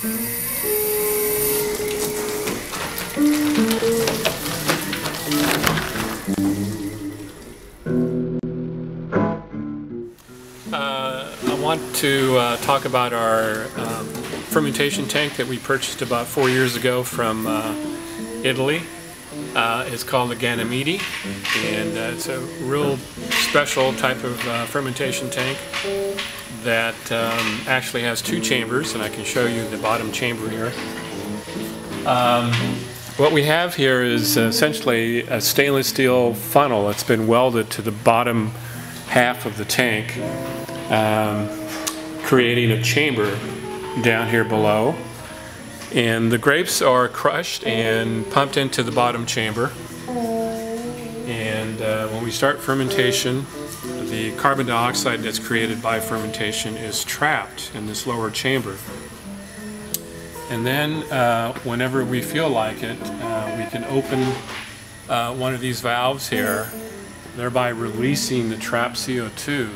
I want to talk about our fermentation tank that we purchased about 4 years ago from Italy. It's called the Ganimede, and it's a real special type of fermentation tank that actually has two chambers, and I can show you the bottom chamber here. What we have here is essentially a stainless steel funnel that's been welded to the bottom half of the tank, creating a chamber down here below. And the grapes are crushed and pumped into the bottom chamber. And when we start fermentation, the carbon dioxide that's created by fermentation is trapped in this lower chamber. And then whenever we feel like it, we can open one of these valves here, thereby releasing the trapped CO2.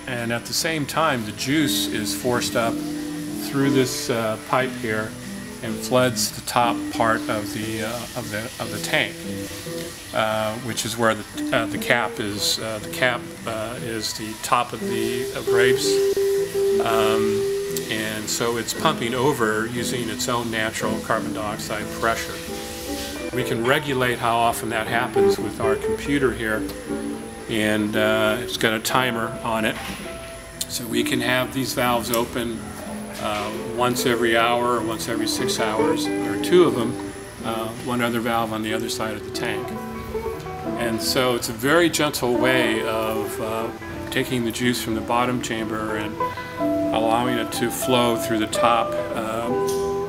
And at the same time, the juice is forced up through this pipe here and floods the top part of the tank, which is where the cap is. The cap is the top of the grapes, and so it's pumping over using its own natural carbon dioxide pressure. We can regulate how often that happens with our computer here, and it's got a timer on it, so we can have these valves open once every hour or once every 6 hours. There are two of them, one other valve on the other side of the tank. And so it's a very gentle way of taking the juice from the bottom chamber and allowing it to flow through the top,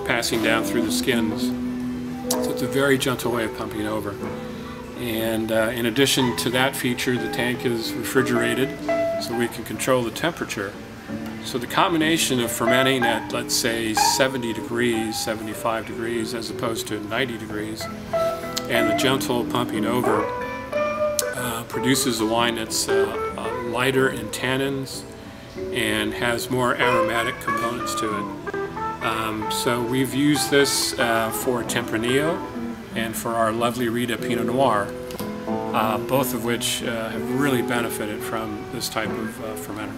passing down through the skins. So it's a very gentle way of pumping over. And in addition to that feature, the tank is refrigerated, so we can control the temperature. So the combination of fermenting at, let's say, 70 degrees, 75 degrees, as opposed to 90 degrees, and the gentle pumping over produces a wine that's lighter in tannins and has more aromatic components to it. So we've used this for Tempranillo and for our lovely Rita Pinot Noir, both of which have really benefited from this type of fermenter.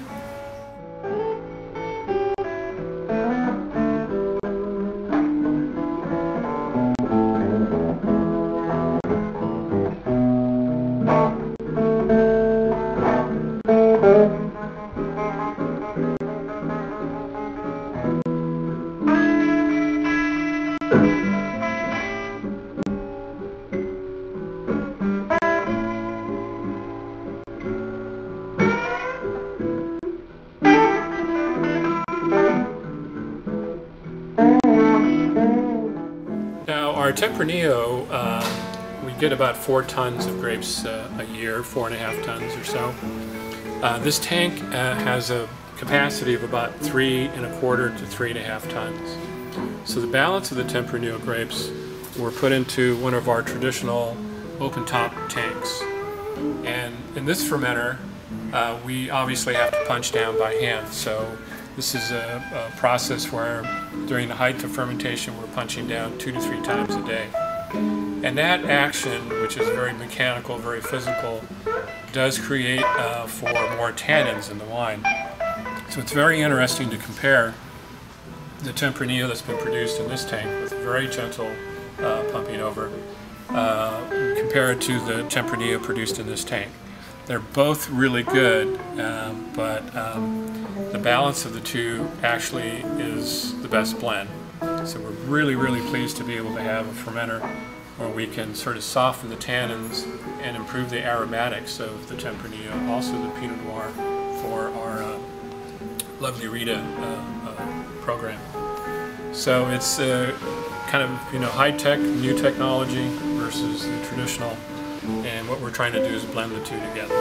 Our Tempranillo, we get about 4 tons of grapes a year, 4.5 tons or so. This tank has a capacity of about 3.25 to 3.5 tons. So the balance of the Tempranillo grapes were put into one of our traditional open-top tanks. And in this fermenter, we obviously have to punch down by hand. So this is a process where during the height of fermentation we're punching down 2 to 3 times a day. And that action, which is very mechanical, very physical, does create for more tannins in the wine. So it's very interesting to compare the Tempranillo that's been produced in this tank with very gentle pumping over, compared to the Tempranillo produced in this tank. They're both really good, but the balance of the two actually is the best blend. So we're really, really pleased to be able to have a fermenter where we can sort of soften the tannins and improve the aromatics of the Tempranillo, also the Pinot Noir for our lovely Rita program. So it's kind of, high-tech, new technology versus the traditional, and what we're trying to do is blend the two together.